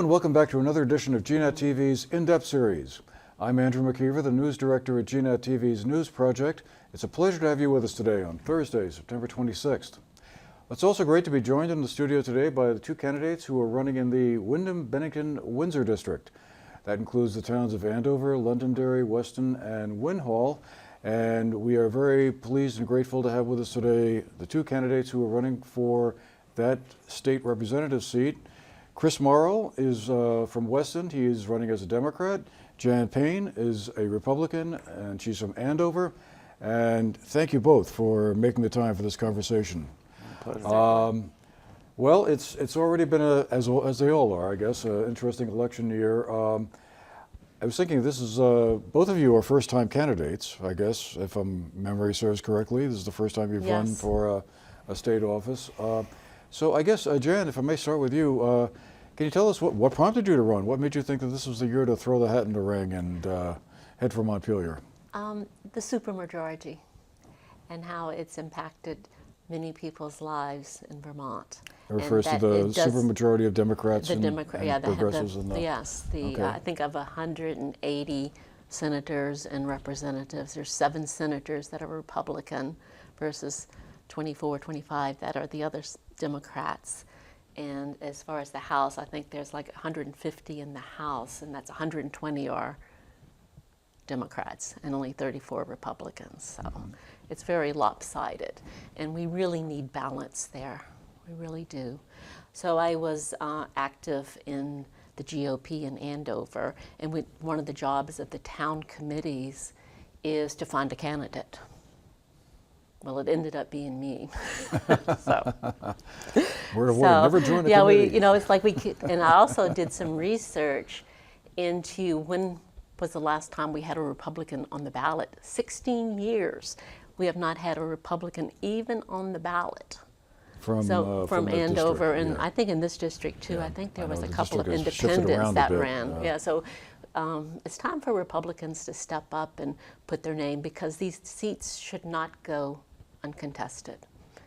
and welcome back to another edition of GNAT-TV's In-Depth series. I'm Andrew McKeever, the news director at GNAT-TV's News Project. It's a pleasure to have you with us today on Thursday, September 26th. It's also great to be joined in the studio today by the two candidates who are running in the Wyndham-Bennington-Windsor district. That includes the towns of Andover, Londonderry, Weston, and Winhall. And we are very pleased and grateful to have with us today the two candidates who are running for that state representative seat. Chris Morrow is from Weston. He is running as a Democrat. Payne is a Republican, and she's from Andover. And thank you both for making the time for this conversation. Well, it's already been, as they all are, I guess, an interesting election year. I was thinking this is, both of you are first-time candidates, I guess, if memory serves correctly. This is the first time you've run for a state office. So I guess, Jan, if I may start with you, can you tell us what prompted you to run? What made you think that this was the year to throw the hat in the ring and head for Montpelier? The supermajority and how it's impacted many people's lives in Vermont. It refers to the supermajority of Democrats and progressives. Okay. I think of 180 senators and representatives. There's 7 senators that are Republican versus 24, 25 that are the other Democrats. And as far as the House, I think there's like 150 in the House, and that's 120 are Democrats and only 34 Republicans. So it's very lopsided, and we really need balance there. We really do. So I was active in the GOP in Andover, and one of the jobs of the town committees is to find a candidate. Well, it ended up being me. So, never joined a committee. It's like and I also did some research into when was the last time we had a Republican on the ballot. 16 years we have not had a Republican even on the ballot. From Andover, and I think in this district too. I think there was a couple of independents that ran. So it's time for Republicans to step up and put their name, because these seats should not go uncontested.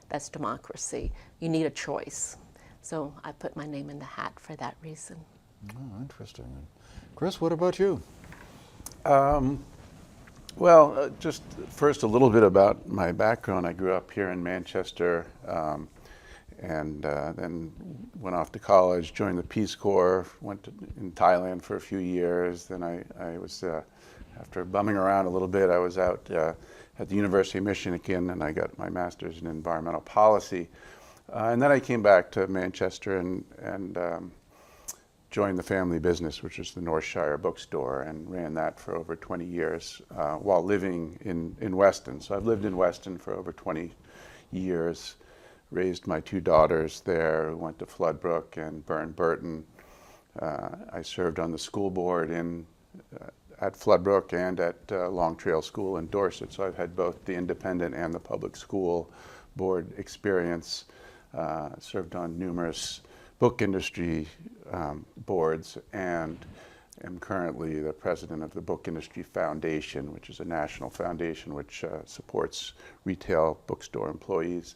That's democracy. You need a choice. So I put my name in the hat for that reason. Oh, interesting. Chris, what about you? Well, just first a little bit about my background. I grew up here in Manchester, and then went off to college, joined the Peace Corps, went in Thailand for a few years. Then I was, after bumming around a little bit, I was out at the University of Michigan, and I got my master's in environmental policy. And then I came back to Manchester and joined the family business, which is the Northshire Bookstore, and ran that for over 20 years while living in Weston. So I've lived in Weston for over 20 years, raised my 2 daughters there, who went to Floodbrook and Burton. I served on the school board at Floodbrook and at Long Trail School in Dorset, so I've had both the independent and the public school board experience. Served on numerous book industry boards, and am currently the president of the Book Industry Foundation, which is a national foundation which supports retail bookstore employees.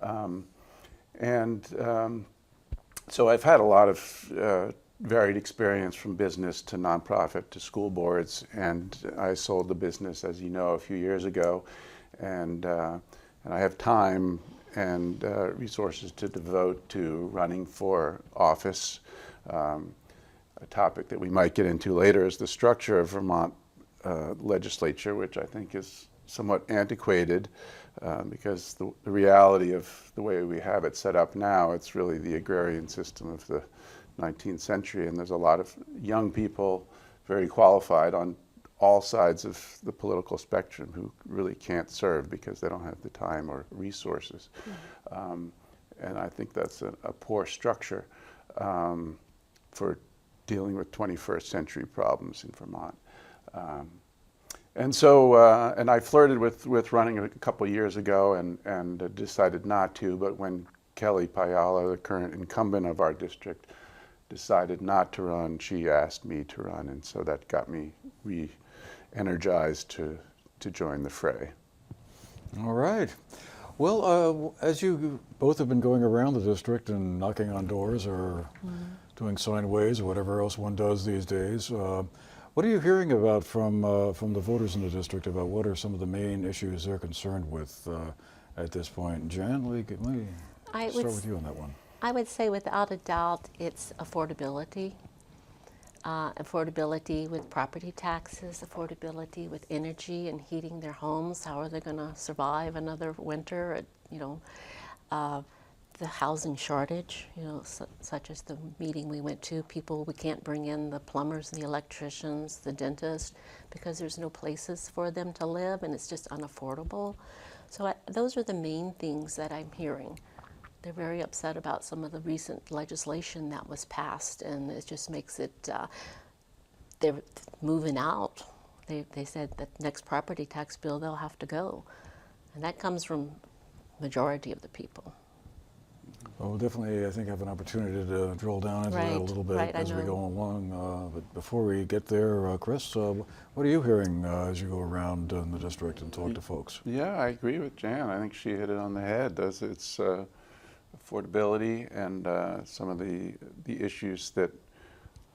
So I've had a lot of varied experience, from business to nonprofit to school boards, and I sold the business, as you know, a few years ago, and I have time and resources to devote to running for office. A topic that we might get into later is the structure of Vermont legislature, which I think is somewhat antiquated, because the reality of the way we have it set up now, it's really the agrarian system of the 19th century, and there's a lot of young people, very qualified on all sides of the political spectrum, who really can't serve because they don't have the time or resources. And I think that's a poor structure for dealing with 21st century problems in Vermont. And so, and I flirted with running a couple years ago and decided not to, but when Kelly Payala, the current incumbent of our district, decided not to run, she asked me to run, and so that got me re-energized to join the fray. All right. Well, as you both have been going around the district and knocking on doors or doing signways or whatever else one does these days. What are you hearing about from the voters in the district about what are some of the main issues they're concerned with at this point? Jan, let me start with you on that one. I would say without a doubt it's affordability. Affordability with property taxes, affordability with energy and heating their homes. How are they going to survive another winter? The housing shortage, such as the meeting we went to, we can't bring in the plumbers, the electricians, the dentists, because there's no places for them to live and it's just unaffordable. So those are the main things that I'm hearing. They're very upset about some of the recent legislation that was passed, and it just makes it, they're moving out. They said that next property tax bill, they'll have to go. And that comes from majority of the people. Well, we'll definitely, I think, have an opportunity to drill down into that a little bit as we go along. But before we get there, Chris, what are you hearing as you go around in the district and talk to folks? Yeah, I agree with Jan. I think she hit it on the head. It's affordability and some of the issues that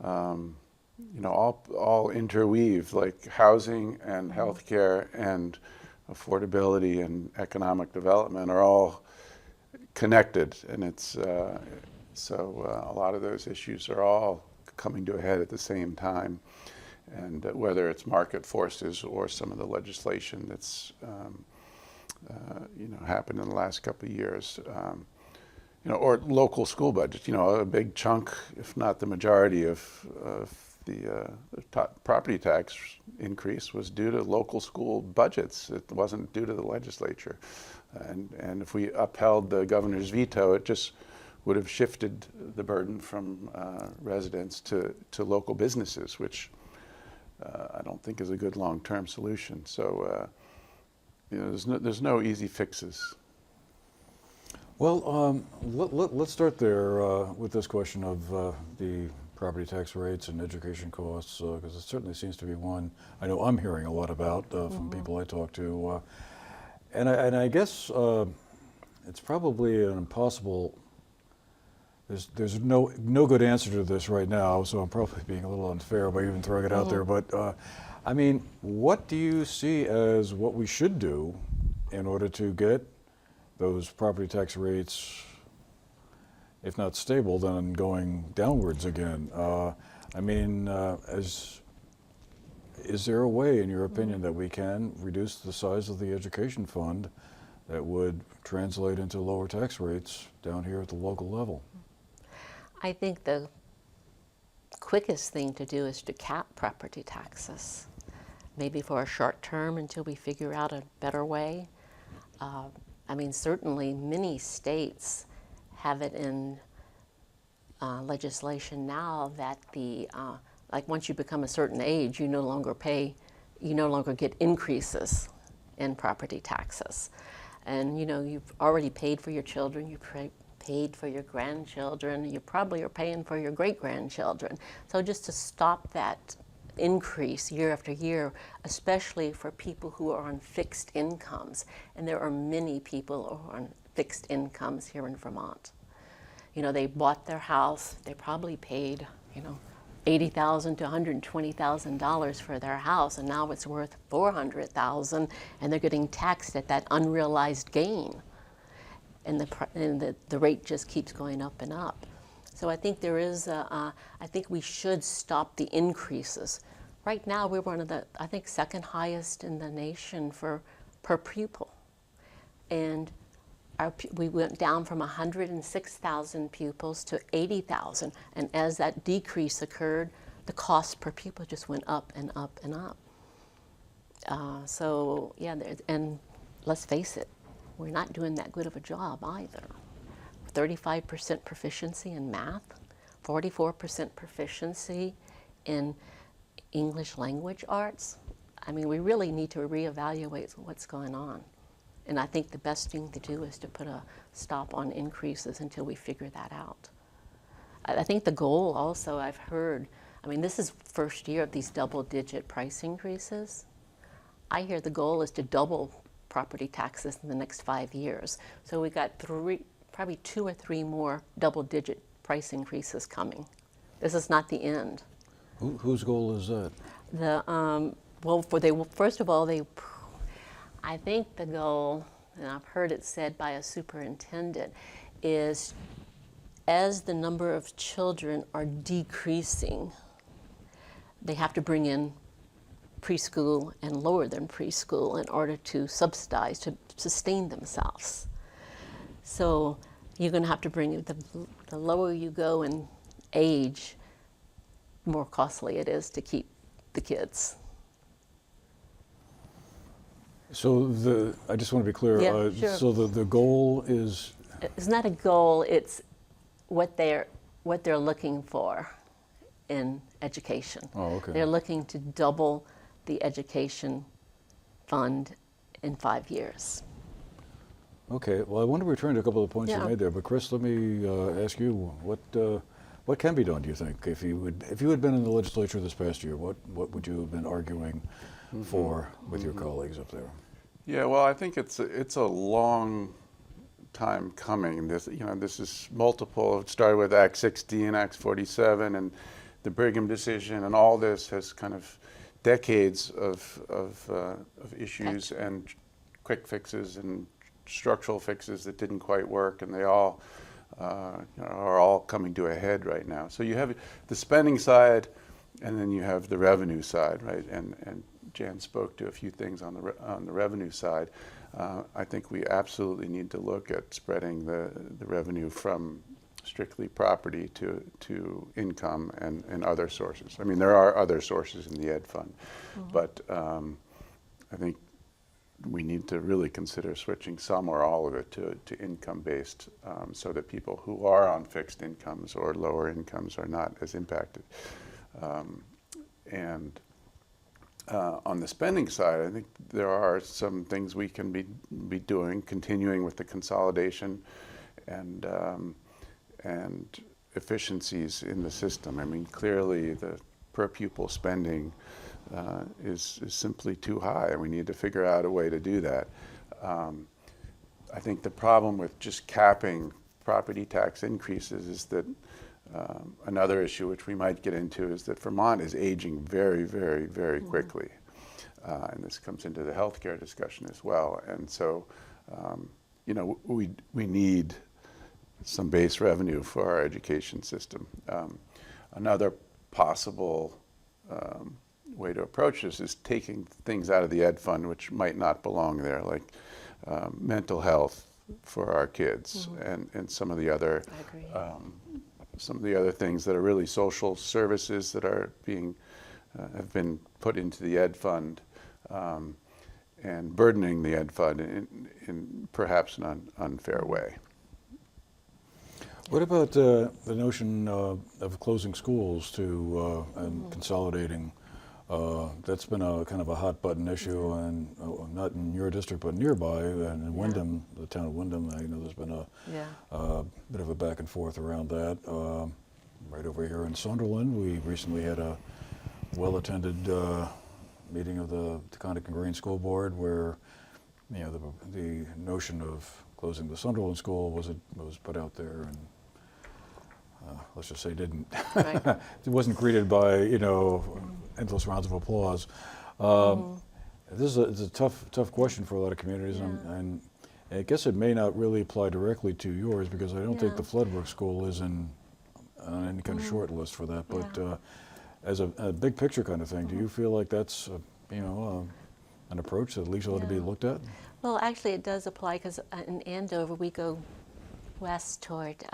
all interweave, like housing and healthcare and affordability and economic development are all connected, and it's so a lot of those issues are all coming to a head at the same time, and whether it's market forces or some of the legislation that's happened in the last couple of years, or local school budgets. A big chunk, if not the majority of the property tax increase was due to local school budgets. It wasn't due to the legislature. And if we upheld the governor's veto, it just would have shifted the burden from residents to local businesses, which I don't think is a good long-term solution. So there's no easy fixes. Well, let's start there with this question of the property tax rates and education costs, because it certainly seems to be one I know I'm hearing a lot about from people I talk to. And I guess it's probably an impossible, there's no good answer to this right now, so I'm probably being a little unfair by even throwing it out there. But I mean, what do you see as what we should do in order to get those property tax rates, if not stable, then going downwards again? I mean, is there a way, in your opinion, that we can reduce the size of the education fund that would translate into lower tax rates down here at the local level? I think the quickest thing to do is to cap property taxes, maybe for a short term until we figure out a better way. I mean, certainly many states have it in legislation now that like once you become a certain age, you no longer get increases in property taxes. And you've already paid for your children, you've paid for your grandchildren, you probably are paying for your great-grandchildren. So just to stop that increase year after year, especially for people who are on fixed incomes, and there are many people who are on fixed incomes here in Vermont. They bought their house, they probably paid, $80,000 to $120,000 for their house, and now it's worth $400,000, and they're getting taxed at that unrealized gain, and the rate just keeps going up and up. So I think there is I think we should stop the increases. Right now we're one of the, I think, second highest in the nation per pupil, and we went down from 106,000 pupils to 80,000, and as that decrease occurred, the cost per pupil just went up and up and up. So yeah, and let's face it, we're not doing that good of a job either. 35% proficiency in math, 44% proficiency in English language arts. I mean, we really need to reevaluate what's going on. And I think the best thing to do is to put a stop on increases until we figure that out. I think the goal also, I've heard, I mean, this is first year of these double-digit price increases. I hear the goal is to double property taxes in the next 5 years. So we got probably 2 or 3 more double-digit price increases coming This is not the end. Whose goal is that? Well, first of all, I think the goal, and I've heard it said by a superintendent, is as the number of children are decreasing, they have to bring in preschool and lower than preschool in order to subsidize, to sustain themselves. So you're going to have to bring, the lower you go in age, the more costly it is to keep the kids. So I just want to be clear. Yeah, sure. So the goal is? It's not a goal, it's what they're looking for in education. Oh, okay. They're looking to double the education fund in 5 years. Okay. Well, I want to return to a couple of the points you Yeah. made there, but Chris, let me ask you what can be done, do you think? If you had been in the legislature this past year, what would you have been arguing for with your colleagues up there? Yeah, well, I think it's a long time coming. This is multiple. It started with Act 60 and Act 47 and the Brigham decision, and all this has kind of decades of issues and quick fixes and structural fixes that didn't quite work, and they all are all coming to a head right now. So you have the spending side, and then you have the revenue side, right? And Jan spoke to a few things on the revenue side. I think we absolutely need to look at spreading the revenue from strictly property to income and other sources. I mean, there are other sources in the ed fund, but I think we need to really consider switching some or all of it to income-based, so that people who are on fixed incomes or lower incomes are not as impacted. On the spending side, I think there are some things we can be doing, continuing with the consolidation and efficiencies in the system. I mean, clearly the per pupil spending is simply too high, and we need to figure out a way to do that. I think the problem with just capping property tax increases is that another issue which we might get into is that Vermont is aging very, very, very quickly. And this comes into the healthcare discussion as well. And so, we need some base revenue for our education system. Another possible way to approach this is taking things out of the ed fund which might not belong there, like mental health for our kids and some of the other things that are really social services that are have been put into the ed fund and burdening the ed fund in perhaps an unfair way. What about the notion of closing schools and consolidating? That's been a kind of a hot button issue, and not in your district, but nearby, and in Wyndham, the town of Wyndham. I know there's been a bit of a back and forth around that. Right over here in Sunderland, we recently had a well-attended meeting of the Taconic and Green School Board, where the notion of closing the Sunderland school was put out there, and let's just say didn't. Right. It wasn't greeted by endless rounds of applause. This is a tough question for a lot of communities, and I guess it may not really apply directly to yours, because I don't think the Floodbrook School is on any kind of short list for that. But as a big picture kind of thing, do you feel like that's an approach that at least ought to be looked at? Well, actually, it does apply, because in Andover we go west toward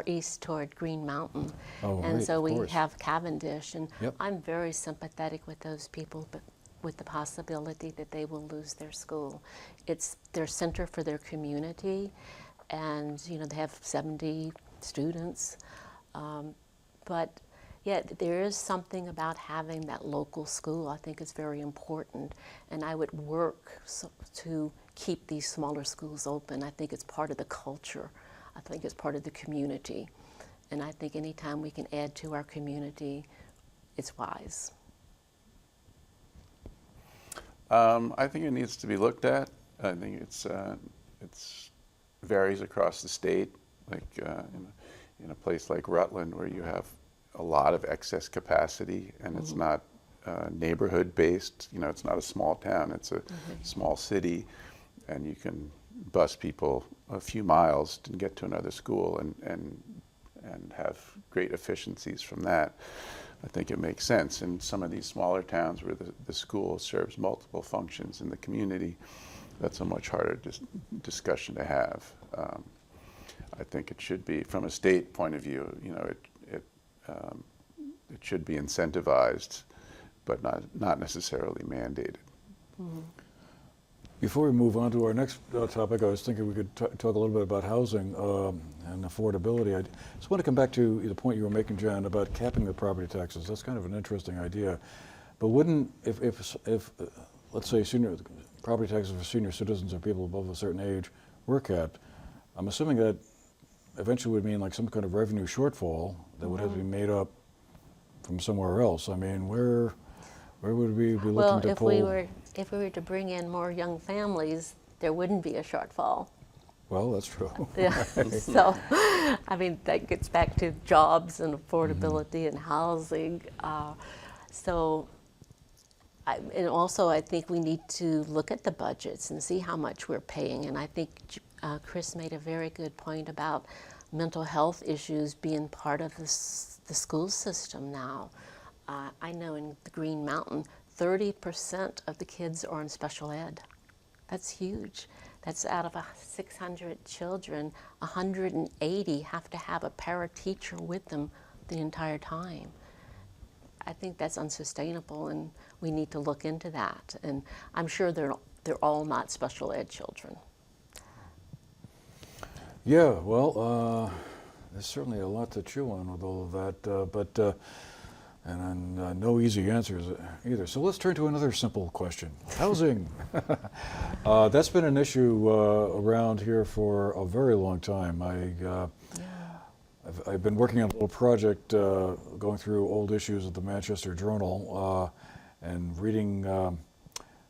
east toward Green Mountain, and so we have Cavendish, and I'm very sympathetic with those people, but with the possibility that they will lose their school. It's their center for their community, and they have 70 students, but yet there is something about having that local school I think is very important, and I would work to keep these smaller schools open. I think it's part of the culture. I think it's part of the community, and I think anytime we can add to our community, it's wise. I think it needs to be looked at. I think it's varies across the state. Like in a place like Rutland where you have a lot of excess capacity and it's not neighborhood based. You know, it's not a small town, it's a small city, and you can bus people a few miles to get to another school and have great efficiencies from that. I think it makes sense. In some of these smaller towns where the school serves multiple functions in the community, that's a much harder discussion to have. I think it should be, from a state point of view, you know, it should be incentivized, but not necessarily mandated. Before we move on to our next topic, I was thinking we could talk a little bit about housing and affordability. I just want to come back to the point you were making, Jen, about capping the property taxes. That's kind of an interesting idea. But wouldn't, if let's say property taxes for senior citizens or people above a certain age were capped, I'm assuming that eventually would mean like some kind of revenue shortfall that would have to be made up from somewhere else. I mean, where would we be looking to pull? Well, if we were to bring in more young families, there wouldn't be a shortfall. Well, that's true. Yeah. So, I mean, that gets back to jobs and affordability and housing. And also, I think we need to look at the budgets and see how much we're paying. And I think Chris made a very good point about mental health issues being part of the school system now. I know in the Green Mountain, 30% of the kids are in special ed. That's huge. That's out of 600 children, 180 have to have a para-teacher with them the entire time. I think that's unsustainable, and we need to look into that. And I'm sure they're all not special ed children. Yeah, well, there's certainly a lot to chew on with all of that, and no easy answers either. So let's turn to another simple question. Housing. That's been an issue around here for a very long time. I've been working on a little project going through old issues of the Manchester Journal and reading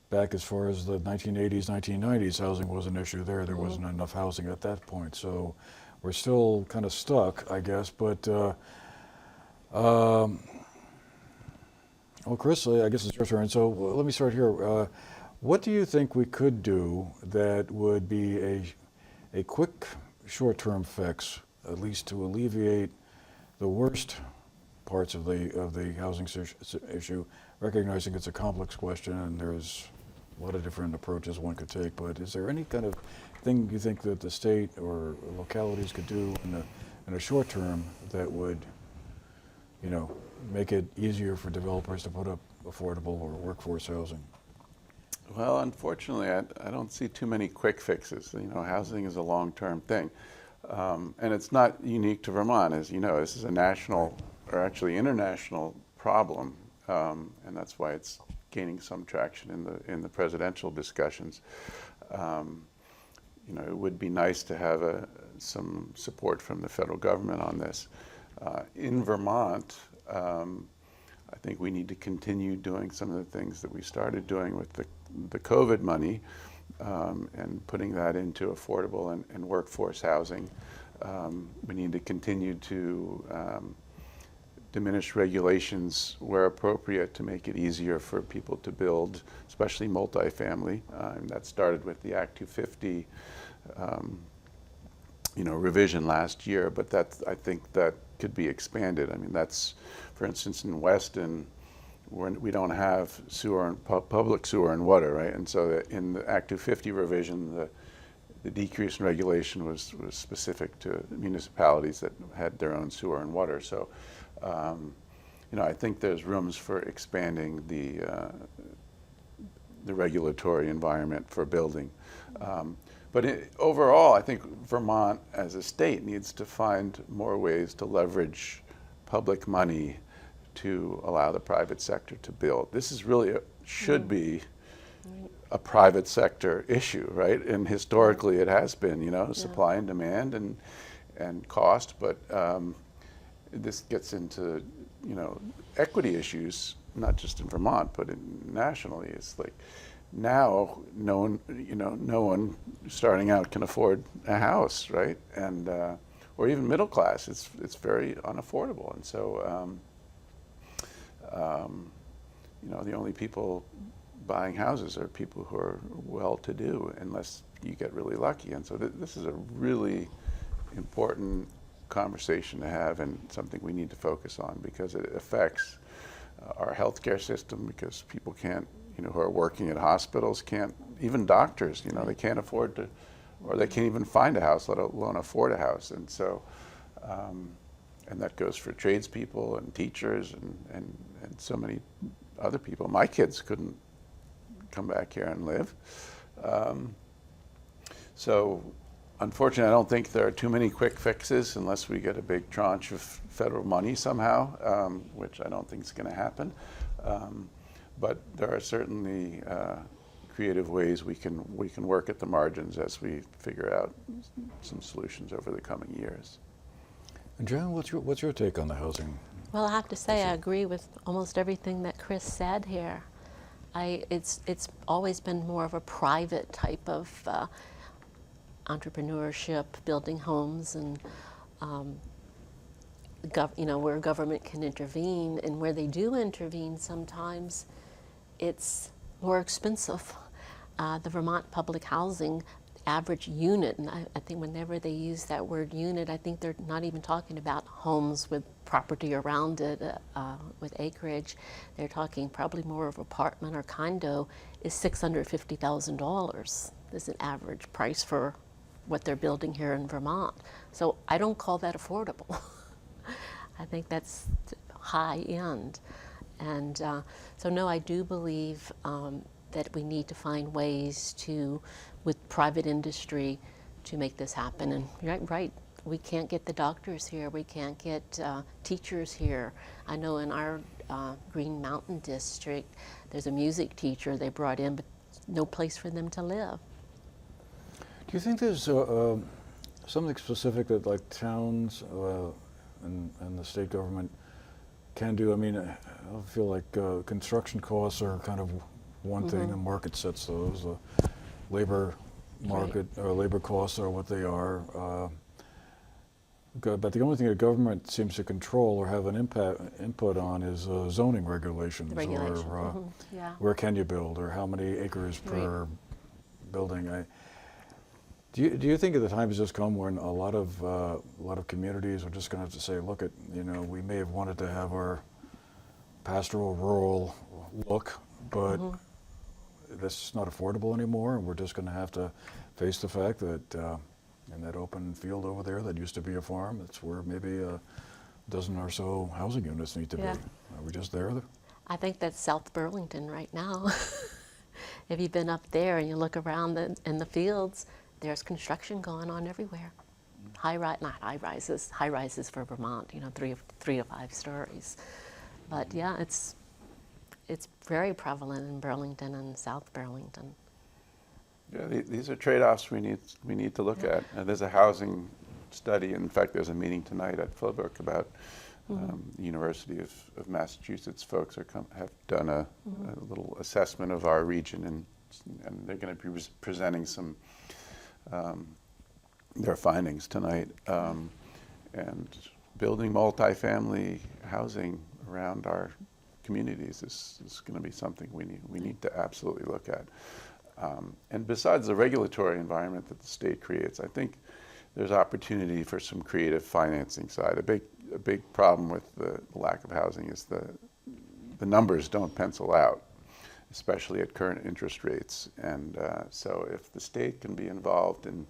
back as far as the 1980s, 1990s, housing was an issue there. There wasn't enough housing at that point. So we're still kind of stuck, I guess. But, well, Chris, I guess it's your turn. So let me start here. What do you think we could do that would be a quick short-term fix, at least to alleviate the worst parts of the housing issue, recognizing it's a complex question and there's a lot of different approaches one could take, but is there any kind of thing you think that the state or localities could do in a short term that would, you know, make it easier for developers to put up affordable or workforce housing? Well, unfortunately, I don't see too many quick fixes. You know, housing is a long-term thing. And it's not unique to Vermont. As you know, this is a national, or actually international problem, and that's why it's gaining some traction in the presidential discussions. You know, it would be nice to have some support from the federal government on this. In Vermont, I think we need to continue doing some of the things that we started doing with the COVID money, and putting that into affordable and workforce housing. We need to continue to diminish regulations where appropriate to make it easier for people to build, especially multifamily. And that started with the Act 250 revision last year, but I think that could be expanded. I mean, that's, for instance, in Weston, we don't have sewer and public sewer and water, right? And so in the Act 250 revision, the decrease in regulation was specific to municipalities that had their own sewer and water. So, you know, I think there's rooms for expanding the regulatory environment for building. But overall, I think Vermont as a state needs to find more ways to leverage public money to allow the private sector to build. This is really should be a private sector issue, right? And historically it has been, you know, supply and demand and cost, but this gets into, you know, equity issues, not just in Vermont, but nationally. It's like, now no one starting out can afford a house, right? And or even middle class, it's very unaffordable. And so, you know, the only people buying houses are people who are well-to-do, unless you get really lucky. And so this is a really important conversation to have, and something we need to focus on, because it affects our healthcare system, because people can't, you know, who are working at hospitals can't, even doctors, you know, they can't afford to, or they can't even find a house, let alone afford a house. And so, and that goes for tradespeople and teachers and so many other people. My kids couldn't come back here and live. So unfortunately, I don't think there are too many quick fixes unless we get a big tranche of federal money somehow, which I don't think is going to happen. But there are certainly creative ways we can work at the margins as we figure out some solutions over the coming years. And Jan, what's your take on the housing? Well, I have to say I agree with almost everything that Chris said here. It's always been more of a private type of entrepreneurship, building homes, and you know, where government can intervene, and where they do intervene, sometimes it's more expensive. The Vermont public housing average unit, and I think whenever they use that word unit, I think they're not even talking about homes with property around it, with acreage. They're talking probably more of apartment or condo, is $650,000 is an average price for what they're building here in Vermont. So I don't call that affordable. I think that's high end. And so no, I do believe that we need to find ways to, with private industry, to make this happen. And right, we can't get the doctors here, we can't get teachers here. I know in our Green Mountain district, there's a music teacher they brought in, but no place for them to live. Do you think there's something specific that like towns and the state government can do? I mean, I feel like construction costs are kind of one thing, and market sets those. Labor market or labor costs are what they are. But the only thing the government seems to control or have an input on is zoning regulations, or where can you build, or how many acres per building. Do you think the time has just come when a lot of communities are just going to have to say, look, you know, we may have wanted to have our pastoral rural look, but that's not affordable anymore, and we're just going to have to face the fact that in that open field over there that used to be a farm, that's where maybe a dozen or so housing units need to be. Are we just there? I think that's South Burlington right now. If you've been up there and you look around in the fields, there's construction going on everywhere. Not high rises for Vermont, you know, three to 5 stories. But yeah, it's very prevalent in Burlington and South Burlington. Yeah, these are trade-offs we need to look at. There's a housing study. In fact, there's a meeting tonight at Philbrook about the University of Massachusetts folks have done a little assessment of our region, and they're going to be presenting some their findings tonight. And building multifamily housing around our communities is going to be something we need to absolutely look at. And besides the regulatory environment that the state creates, I think there's opportunity for some creative financing side. A big problem with the lack of housing is the numbers don't pencil out, especially at current interest rates. And so if the state can be involved in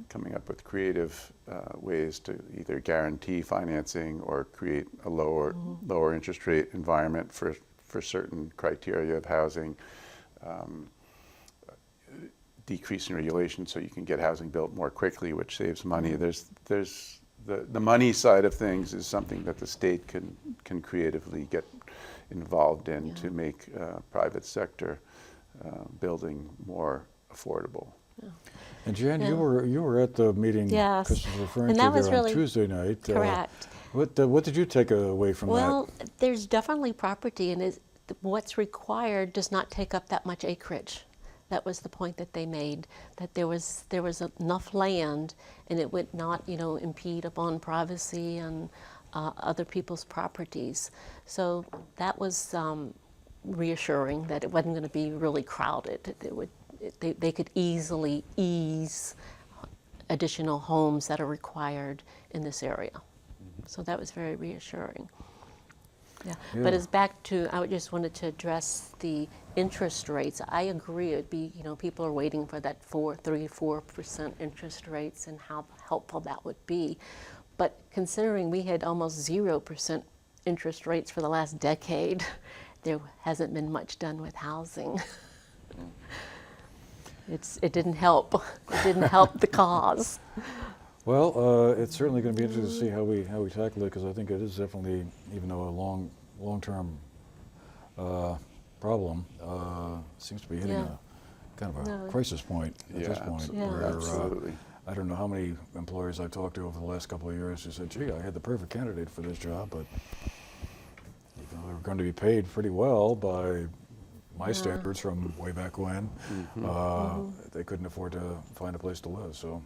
coming up with creative ways to either guarantee financing or create a lower interest rate environment for certain criteria of housing, decreasing regulation so you can get housing built more quickly, which saves money. There's the money side of things is something that the state can creatively get involved in to make private sector building more affordable. Yeah. And Jan, you were at the meeting Chris was referring to there on Tuesday night. Correct. What did you take away from that? Well, there's definitely property, and what's required does not take up that much acreage. That was the point that they made, that there was enough land and it would not, impede upon privacy and other people's properties. So that was reassuring that it wasn't going to be really crowded. They could easily ease additional homes that are required in this area. So that was very reassuring. Yeah. But as back to, I just wanted to address the interest rates. I agree, it'd be, people are waiting for that 3-4% interest rates and how helpful that would be. But considering we had almost 0% interest rates for the last decade, there hasn't been much done with housing. It didn't help. It didn't help the cause. Well, it's certainly going to be interesting to see how we tackle it, because I think it is definitely, even though a long-term problem, seems to be hitting a kind of a crisis point at this point. Where, absolutely. I don't know how many employers I've talked to over the last couple of years who said, "Gee, I had the perfect candidate for this job, but they were going to be paid pretty well by my standards from way back when. They couldn't afford to find a place to live." So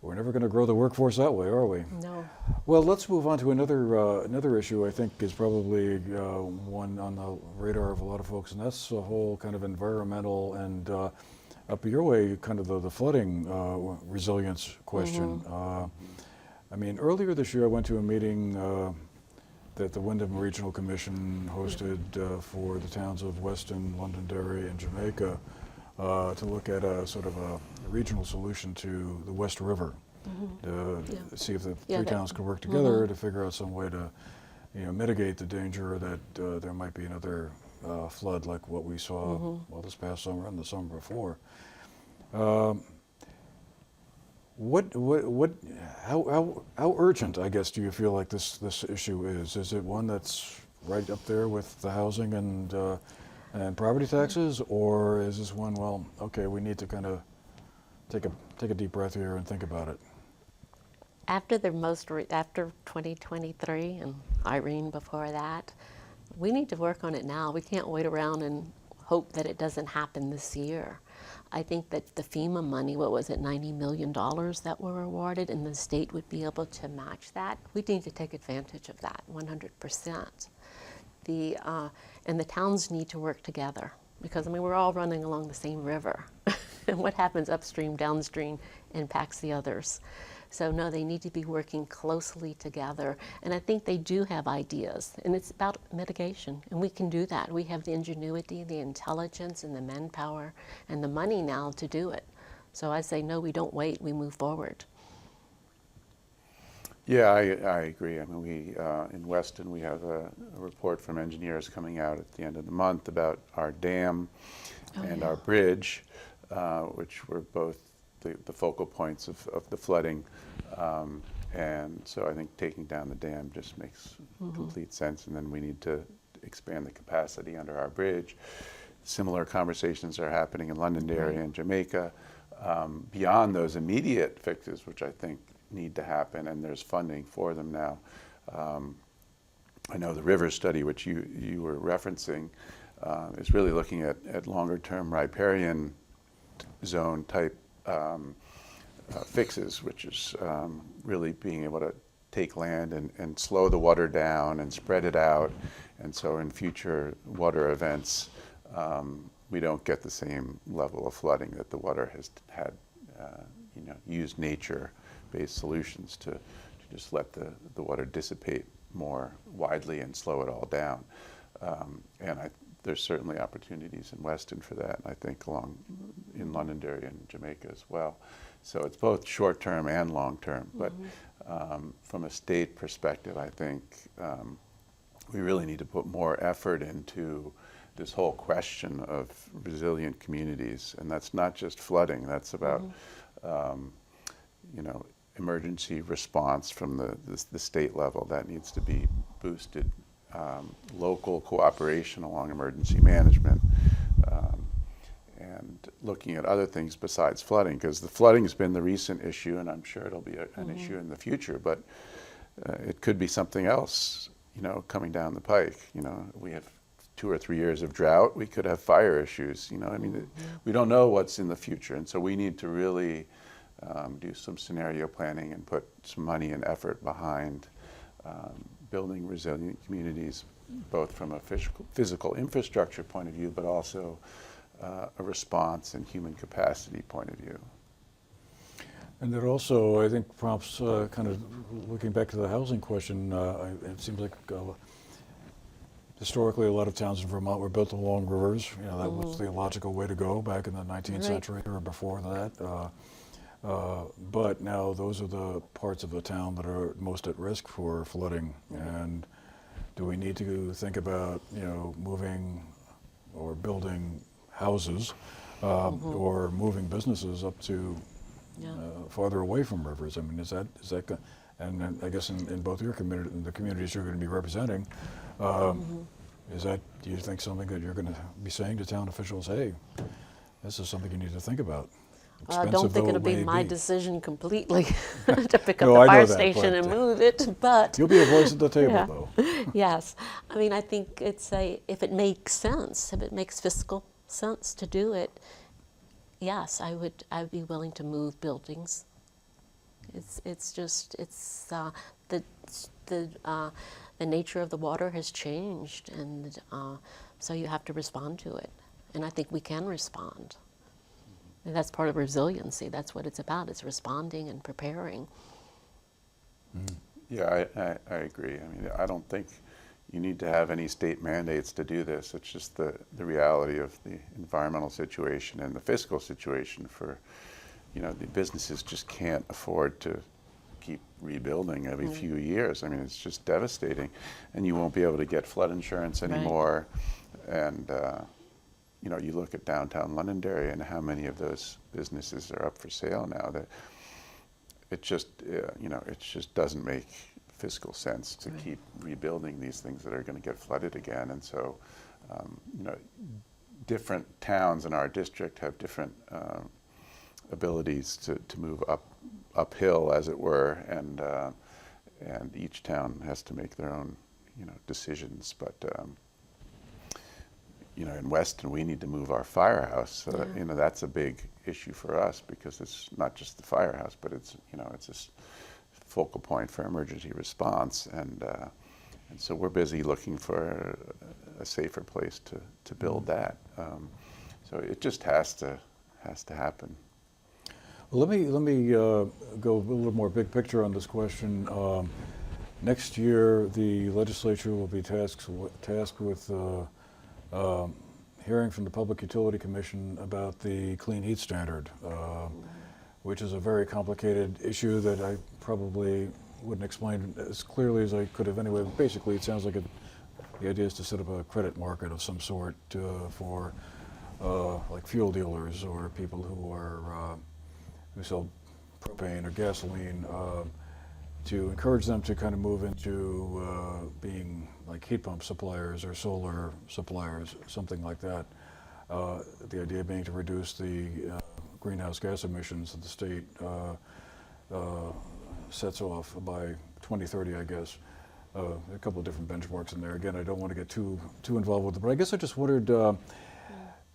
we're never going to grow the workforce that way, are we? No. Well, let's move on to another issue I think is probably one on the radar of a lot of folks, and that's the whole kind of environmental and up your way, kind of the flooding resilience question. I mean, earlier this year I went to a meeting that the Wyndham Regional Commission hosted for the towns of Weston, Londonderry, and Jamaica to look at a sort of a regional solution to the West River, to see if the three towns could work together to figure out some way to mitigate the danger that there might be another flood like what we saw well this past summer and the summer before. How urgent, I guess, do you feel like this issue is? Is it one that's right up there with the housing and property taxes, or is this one, well, okay, we need to kind of take a deep breath here and think about it? After 2023 and Irene before that, we need to work on it now. We can't wait around and hope that it doesn't happen this year. I think that the FEMA money, what was it, $90 million that were awarded, and the state would be able to match that. We need to take advantage of that 100%. And the towns need to work together, because we're all running along the same river. And what happens upstream, downstream impacts the others. So no, they need to be working closely together. And I think they do have ideas, and it's about mitigation. And we can do that. We have the ingenuity, the intelligence, and the manpower, and the money now to do it. So I say, no, we don't wait, we move forward. Yeah, I agree. I mean, we in Weston, we have a report from engineers coming out at the end of the month about our dam and our bridge, which were both the focal points of the flooding. And so I think taking down the dam just makes complete sense, and then we need to expand the capacity under our bridge. Similar conversations are happening in Londonderry and Jamaica. Beyond those immediate fixes, which I think need to happen, and there's funding for them now. I know the river study, which you were referencing, is really looking at longer-term riparian zone type fixes, which is really being able to take land and slow the water down and spread it out. And so in future water events, we don't get the same level of flooding that the water has had, used nature-based solutions to just let the water dissipate more widely and slow it all down. And there's certainly opportunities in Weston for that, and I think along in Londonderry and Jamaica as well. So it's both short-term and long-term. But from a state perspective, I think we really need to put more effort into this whole question of resilient communities. And that's not just flooding, that's about emergency response from the state level. That needs to be boosted. Local cooperation along emergency management, and looking at other things besides flooding, because the flooding has been the recent issue, and I'm sure it'll be an issue in the future, but it could be something else, coming down the pike. We have 2 or 3 years of drought, we could have fire issues. You know, I mean, we don't know what's in the future, and so we need to really do some scenario planning and put some money and effort behind building resilient communities, both from a physical infrastructure point of view, but also a response and human capacity point of view. And that also, I think, prompts kind of looking back to the housing question. It seems like historically a lot of towns in Vermont were built along rivers. You know, that was the logical way to go back in the 19th century or before that. But now those are the parts of the town that are most at risk for flooding. And do we need to think about, you know, moving or building houses or moving businesses up to farther away from rivers? I mean, is that and then I guess in both your community and the communities you're going to be representing, is that, do you think, something that you're going to be saying to town officials, hey, this is something you need to think about? I don't think it'll be my decision completely to pick up No, the I know fire that, station but, and move it, but You'll be a voice at the table, though. yes. I mean, I think if it makes sense, if it makes fiscal sense to do it, yes, I would be willing to move buildings. It's just the nature of the water has changed, and so you have to respond to it, and I think we can respond. And that's part of resiliency. That's what it's about. It's responding and preparing. Yeah, I agree. I mean, I don't think you need to have any state mandates to do this. It's just the reality of the environmental situation and the fiscal situation for, you know, the businesses just can't afford to keep rebuilding every few years. I mean, it's just devastating. And you won't be able to get flood insurance anymore. Right. And, you know, you look at downtown Londonderry and how many of those businesses are up for sale now, that it just, you know, it just doesn't make fiscal sense to keep rebuilding these things that are going to get flooded again. And so, you know, different towns in our district have different abilities to move uphill, as it were, and each town has to make their own, you know, decisions. But you know, in Weston, we need to move our firehouse. You know, that's a big issue for us because it's not just the firehouse, but it's, you know, it's a focal point for emergency response, and so we're busy looking for a safer place to build that. So it just has to happen. Well, let me go a little more big picture on this question. Next year, the legislature will be tasked with hearing from the Public Utility Commission about the clean heat standard, which is a very complicated issue that I probably wouldn't explain as clearly as I could have anyway. Basically, it sounds like the idea is to set up a credit market of some sort for like fuel dealers or people who sell propane or gasoline, to encourage them to kind of move into being like heat pump suppliers or solar suppliers, something like that. The idea being to reduce the greenhouse gas emissions that the state sets off by 2030, I guess. A couple of different benchmarks in there. Again, I don't want to get too involved with it, but I guess I just wondered,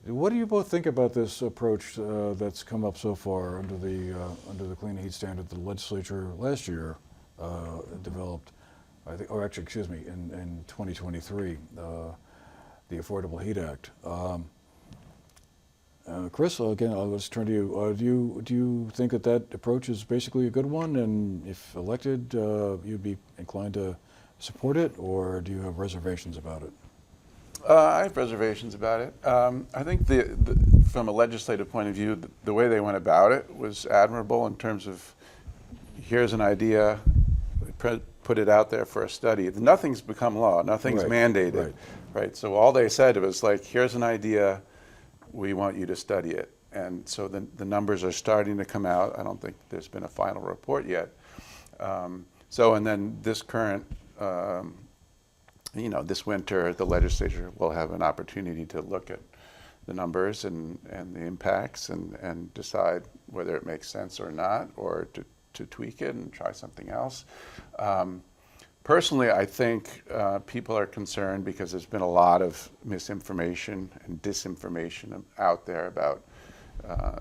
what do you both think about this approach that's come up so far under the clean heat standard the legislature last year developed? I think, or actually, excuse me, in 2023, the Affordable Heat Act. Chris, again, let's turn to you. Do you think that approach is basically a good one, and if elected, you'd be inclined to support it, or do you have reservations about it? I have reservations about it. I think from a legislative point of view, the way they went about it was admirable in terms of, here's an idea, put it out there for a study. Nothing's become law, nothing's mandated, right? So all they said was like, here's an idea, we want you to study it. And so the numbers are starting to come out. I don't think there's been a final report yet. And then this current, you know, this winter, the legislature will have an opportunity to look at the numbers and the impacts and decide whether it makes sense or not, or to tweak it and try something else. Personally, I think people are concerned because there's been a lot of misinformation and disinformation out there about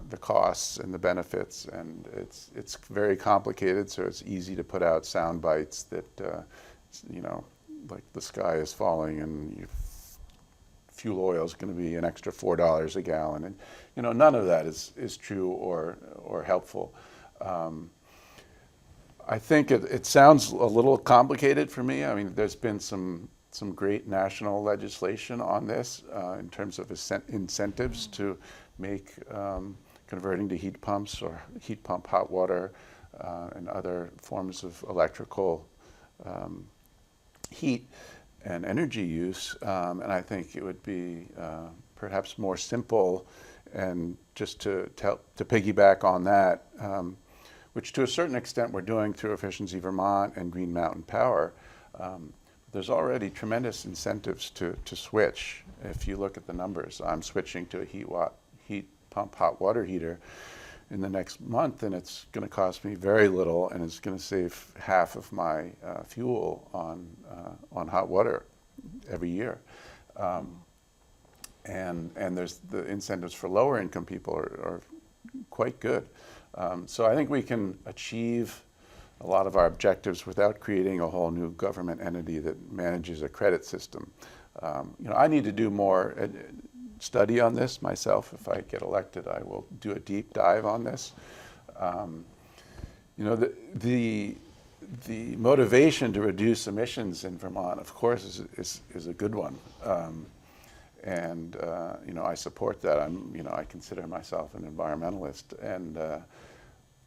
the costs and the benefits, and it's very complicated. So it's easy to put out sound bites that you know, like the sky is falling and fuel oil is going to be an extra $4 a gallon, and you know, none of that is true or helpful. I think it sounds a little complicated for me. I mean, there's been some great national legislation on this in terms of incentives to make converting to heat pumps or heat pump hot water and other forms of electrical heat and energy use. And I think it would be perhaps more simple, and just to piggyback on that, which to a certain extent we're doing through Efficiency Vermont and Green Mountain Power. There's already tremendous incentives to switch. If you look at the numbers, I'm switching to a heat pump hot water heater in the next month, and it's going to cost me very little, and it's going to save half of my fuel on hot water every year. And there's the incentives for lower income people are quite good. So I think we can achieve a lot of our objectives without creating a whole new government entity that manages a credit system. You know, I need to do more study on this myself. If I get elected, I will do a deep dive on this. You know, the motivation to reduce emissions in Vermont, of course, is a good one. And you know, I support that. I consider myself an environmentalist, and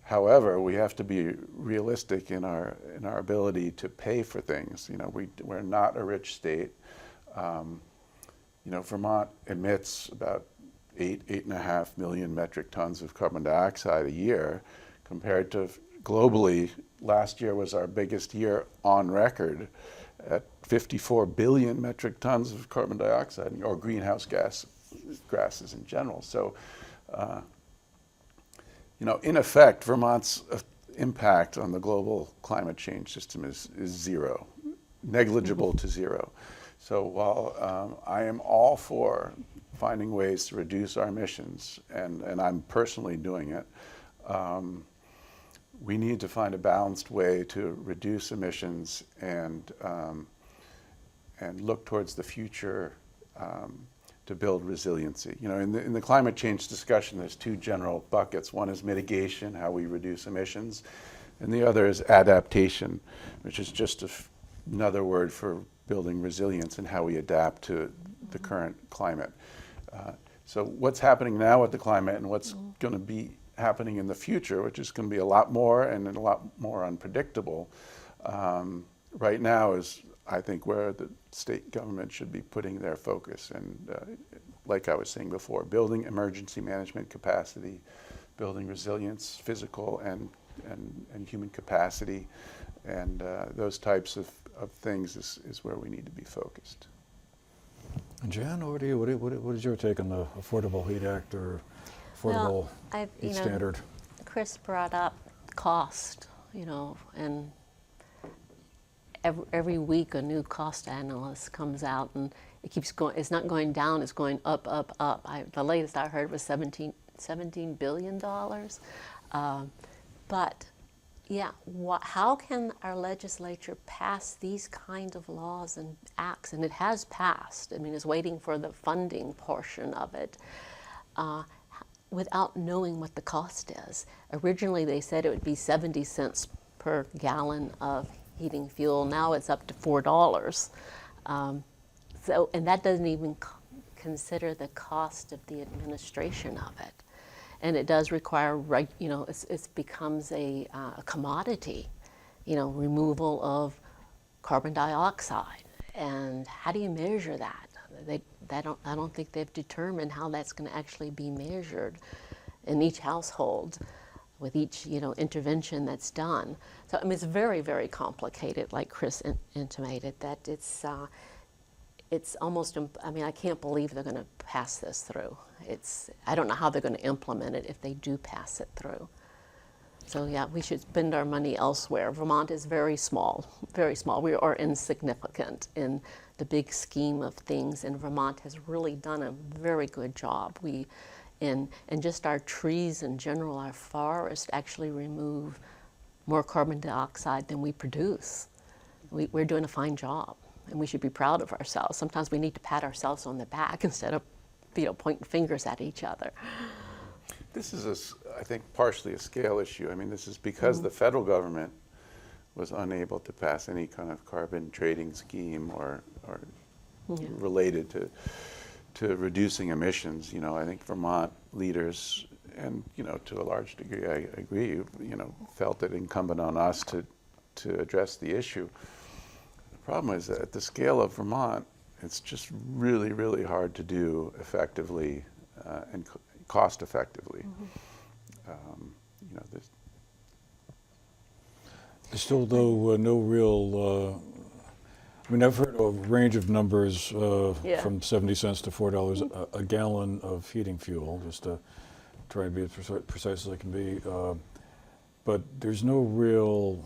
however, we have to be realistic in our ability to pay for things. You know, we're not a rich state. You know, Vermont emits about 8.5 million metric tons of carbon dioxide a year, compared to globally, last year was our biggest year on record at 54 billion metric tons of carbon dioxide, or greenhouse gases in general. So, you know, in effect, Vermont's impact on the global climate change system is zero, negligible to zero. So while I am all for finding ways to reduce our emissions, and I'm personally doing it, we need to find a balanced way to reduce emissions and look towards the future to build resiliency. You know, in the climate change discussion, there's two general buckets. One is mitigation, how we reduce emissions, and the other is adaptation, which is just another word for building resilience and how we adapt to the current climate. So what's happening now with the climate and what's going to be happening in the future, which is going to be a lot more and a lot more unpredictable, right now is, I think, where the state government should be putting their focus. And like I was saying before, building emergency management capacity, building resilience, physical and human capacity, and those types of things is where we need to be focused. Jan, over to you. What is your take on the Affordable Heat Act or Affordable Heat Standard? Chris brought up cost, you know, and every week a new cost analyst comes out, and it keeps going. It's not going down; it's going up, up, up. The latest I heard was $17 billion. But yeah, how can our legislature pass these kind of laws and acts? And it has passed. I mean, it's waiting for the funding portion of it. Without knowing what the cost is. Originally, they said it would be 70 cents per gallon of heating fuel. Now it's up to $4. And that doesn't even consider the cost of the administration of it. And it does require, you know, it becomes a commodity, you know, removal of carbon dioxide. And how do you measure that? I don't think they've determined how that's going to actually be measured in each household with each, you know, intervention that's done. So, I mean, it's very, very complicated, like Chris intimated, that it's almost, I mean, I can't believe they're going to pass this through. I don't know how they're going to implement it if they do pass it through. So yeah, we should spend our money elsewhere. Vermont is very small, very small. We are insignificant in the big scheme of things, and Vermont has really done a very good job. And just our trees in general, our forests actually remove more carbon dioxide than we produce. We're doing a fine job, and we should be proud of ourselves. Sometimes we need to pat ourselves on the back instead of, pointing fingers at each other. This is, I think, partially a scale issue. I mean, this is because the federal government was unable to pass any kind of carbon trading scheme or related to reducing emissions. I think Vermont leaders, and to a large degree, I agree, felt it incumbent on us to address the issue. The problem is that at the scale of Vermont, it's just really, really hard to do effectively and cost effectively. There's still no real. I've heard a range of numbers from 70 cents to $4 a gallon of heating fuel, just to try and be as precise as I can be. But there's no real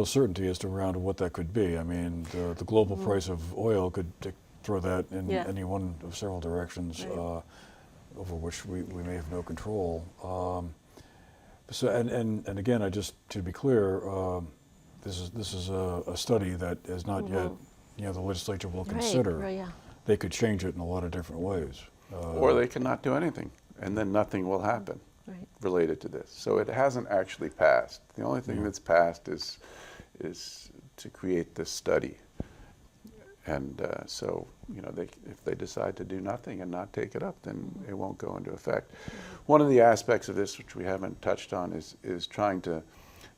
certainty as to around what that could be. I mean, the global price of oil could throw that in any one of several directions, over which we may have no control. So, and again, to be clear, this is a study that is not yet, the legislature will consider. Right, They could change it in a lot of different ways. Or they cannot do anything, and then nothing will happen related to this. So it hasn't actually passed. The only thing that's passed is to create this study. And so, if they decide to do nothing and not take it up, then it won't go into effect. One of the aspects of this, which we haven't touched on, is trying to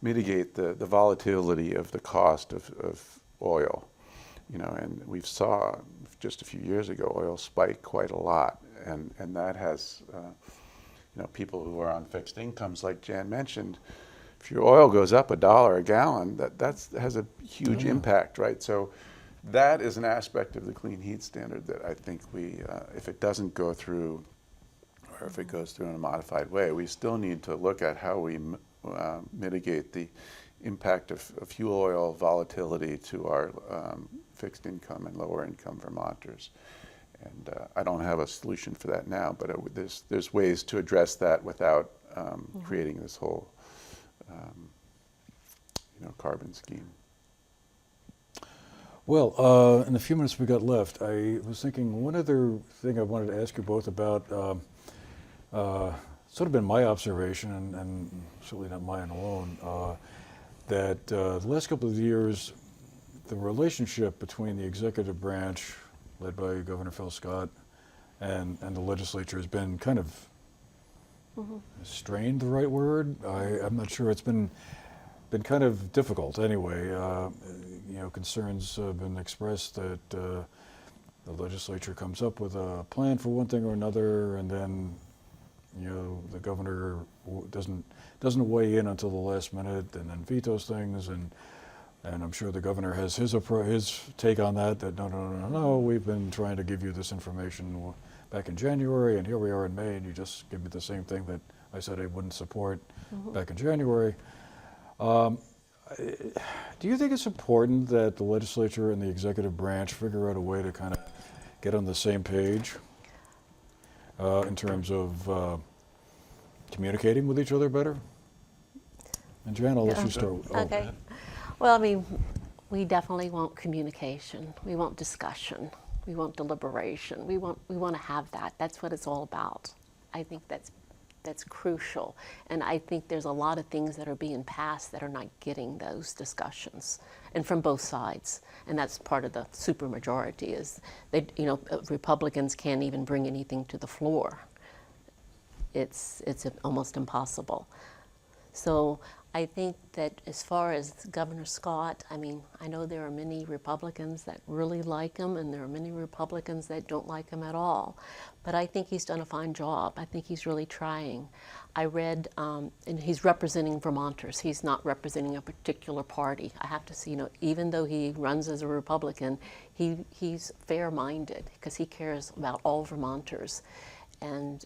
mitigate the volatility of the cost of oil. And we saw just a few years ago, oil spike quite a lot. And that has, people who are on fixed incomes, like Jan mentioned, if your oil goes up $1 a gallon, that has a huge impact, right? So that is an aspect of the clean heat standard that I think if it doesn't go through, or if it goes through in a modified way, we still need to look at how we mitigate the impact of fuel oil volatility to our fixed income and lower income Vermonters. And I don't have a solution for that now, but there's ways to address that without creating this whole carbon scheme. Well, in the few minutes we got left, I was thinking one other thing I wanted to ask you both about, sort of been my observation, and certainly not mine alone, that the last couple of years, the relationship between the executive branch, led by Governor Phil Scott, and the legislature has been kind of strained, the right word? I'm not sure. It's been kind of difficult anyway. Concerns have been expressed that the legislature comes up with a plan for one thing or another, and then the governor doesn't weigh in until the last minute, and then vetoes things, and I'm sure the governor has his take on that. That no, we've been trying to give you this information back in January, and here we are in May, and you just give me the same thing that I said I wouldn't support back in January. Do you think it's important that the legislature and the executive branch figure out a way to kind of get on the same page in terms of communicating with each other better? And Jan, I'll let you start. Okay. Well, we definitely want communication. We want discussion. We want deliberation. We want to have that. That's what it's all about. I think that's crucial. And I think there's a lot of things that are being passed that are not getting those discussions, and from both sides. And that's part of the supermajority is Republicans can't even bring anything to the floor. It's almost impossible. So I think that as far as Governor Scott, I know there are many Republicans that really like him, and there are many Republicans that don't like him at all. But I think he's done a fine job. I think he's really trying. I read, and he's representing Vermonters. He's not representing a particular party. I have to see, even though he runs as a Republican, he's fair-minded because he cares about all Vermonters. And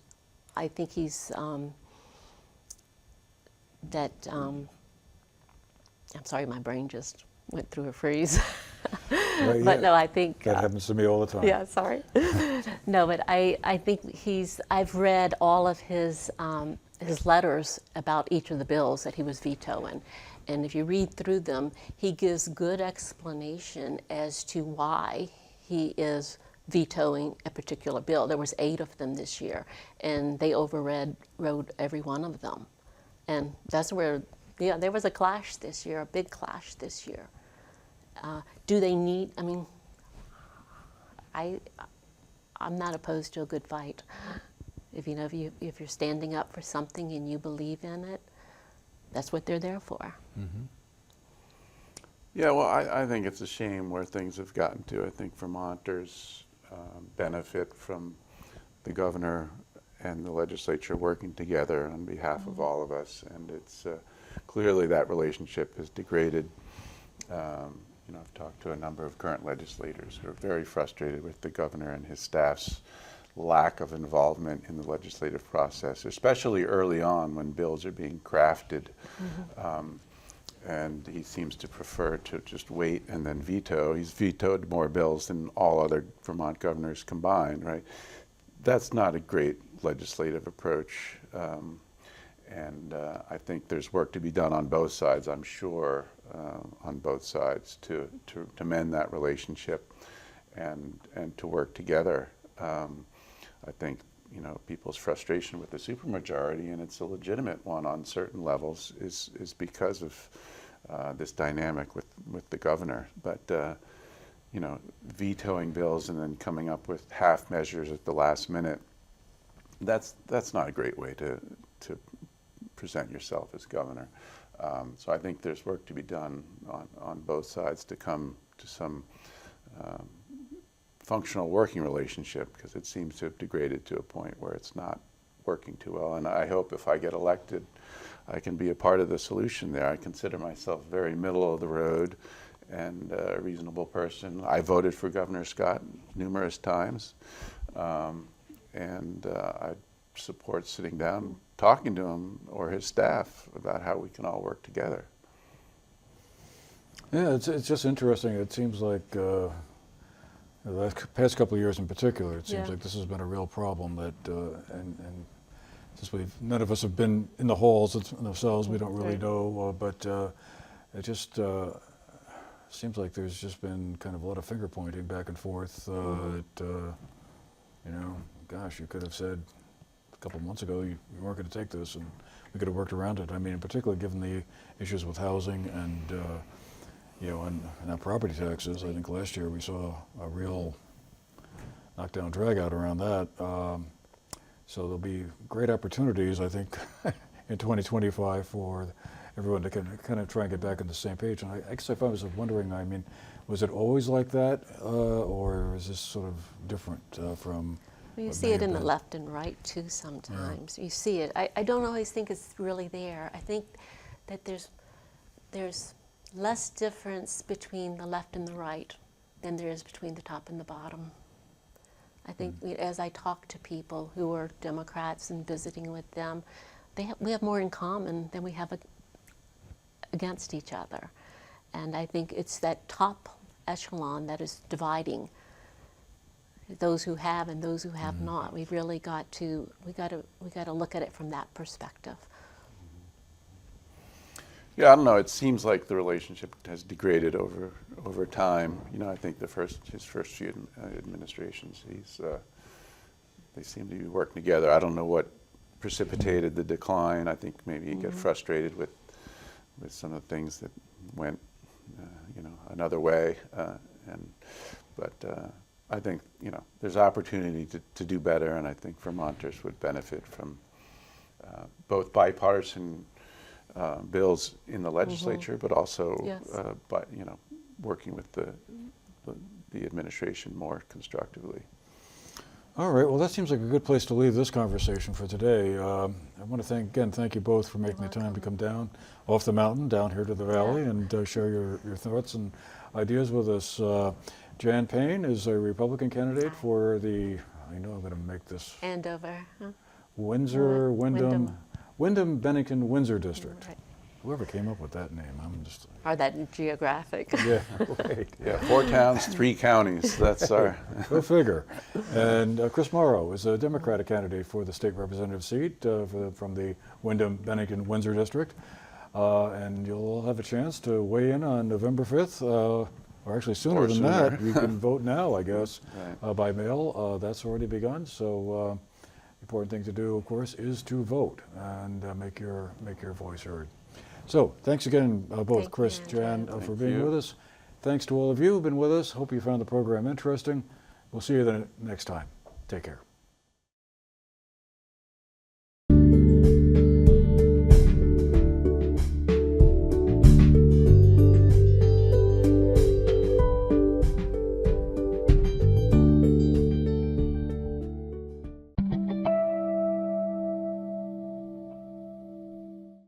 I think he's that I'm sorry, my brain just went through a freeze. Right, But yeah. no, I think That happens to me all the time. yeah, sorry. No, but I think I've read all of his letters about each of the bills that he was vetoing. And if you read through them, he gives good explanation as to why he is vetoing a particular bill. There was 8 of them this year, and they rode every one of them. And that's where, yeah, there was a clash this year, a big clash this year. Do they need, I mean, I'm not opposed to a good fight. If you're standing up for something and you believe in it, that's what they're there for. Mm-hmm. Yeah, well, I think it's a shame where things have gotten to. I think Vermonters benefit from the governor and the legislature working together on behalf of all of us, and it's clearly that relationship has degraded. I've talked to a number of current legislators who are very frustrated with the governor and his staff's lack of involvement in the legislative process, especially early on when bills are being crafted. Mm-hmm. And he seems to prefer to just wait and then veto. He's vetoed more bills than all other Vermont governors combined, right? That's not a great legislative approach. And I think there's work to be done on both sides, I'm sure, on both sides to mend that relationship and to work together. I think people's frustration with the supermajority, and it's a legitimate one on certain levels, is because of this dynamic with the governor. But vetoing bills and then coming up with half measures at the last minute, that's not a great way to present yourself as governor. So I think there's work to be done on both sides to come to some functional working relationship, because it seems to have degraded to a point where it's not working too well. And I hope if I get elected, I can be a part of the solution there. I consider myself very middle of the road and a reasonable person. I voted for Governor Scott numerous times, and I support sitting down, talking to him or his staff about how we can all work together. Yeah, it's just interesting. It seems like the past couple of years in particular, it seems like this has been a real problem that, and since none of us have been in the halls themselves, we don't really know, but it just seems like there's just been kind of a lot of finger pointing back and forth. Gosh, you could have said a couple of months ago you weren't going to take this, and we could have worked around it. I mean, in particular, given the issues with housing and and property taxes. I think last year we saw a real knockdown drag out around that. So there'll be great opportunities, I think, in 2025 for everyone to kind of try and get back on the same page. And I guess I was wondering, I mean, was it always like that, or is this sort of different from? Well, you see it in the left and right too sometimes. Yeah. You see it. I don't always think it's really there. I think that there's less difference between the left and the right than there is between the top and the bottom. I think as I talk to people who are Democrats and visiting with them, we have more in common than we have against each other. And I think it's that top echelon that is dividing those who have and those who have not. We've really got to look at it from that perspective. Yeah, I don't know. It seems like the relationship has degraded over time. I think his first few administrations, they seem to be working together. I don't know what precipitated the decline. I think maybe he got frustrated with some of the things that went, another way. But I think there's opportunity to do better, and I think Vermonters would benefit from both bipartisan bills in the legislature, but also working with the administration more constructively. All right, well, that seems like a good place to leave this conversation for today. I want to thank you both for making the time to come down off the mountain, down here to the valley, and share your thoughts and ideas with us. Jan Payne is a Republican candidate for the, I know I'm going to make this, Andover. Wyndham Wyndham, Bennington, Windsor District. Right. Whoever came up with that name, I'm just... Or that geographic. Yeah, right. Yeah, 4 towns, 3 counties. That's our. Go figure. And Chris Morrow is a Democratic candidate for the state representative seat from the Wyndham, Bennington, Windsor District. And you'll have a chance to weigh in on November 5th, or actually sooner than that. You can vote now, I guess, Right. by mail. That's already begun. So the important thing to do, of course, is to vote and make your voice heard. So thanks again, both Thank you, Chris, Andrew. Jan, for Thank being you. with us. Thanks to all of you who've been with us. Hope you found the program interesting. We'll see you the next time. Take care.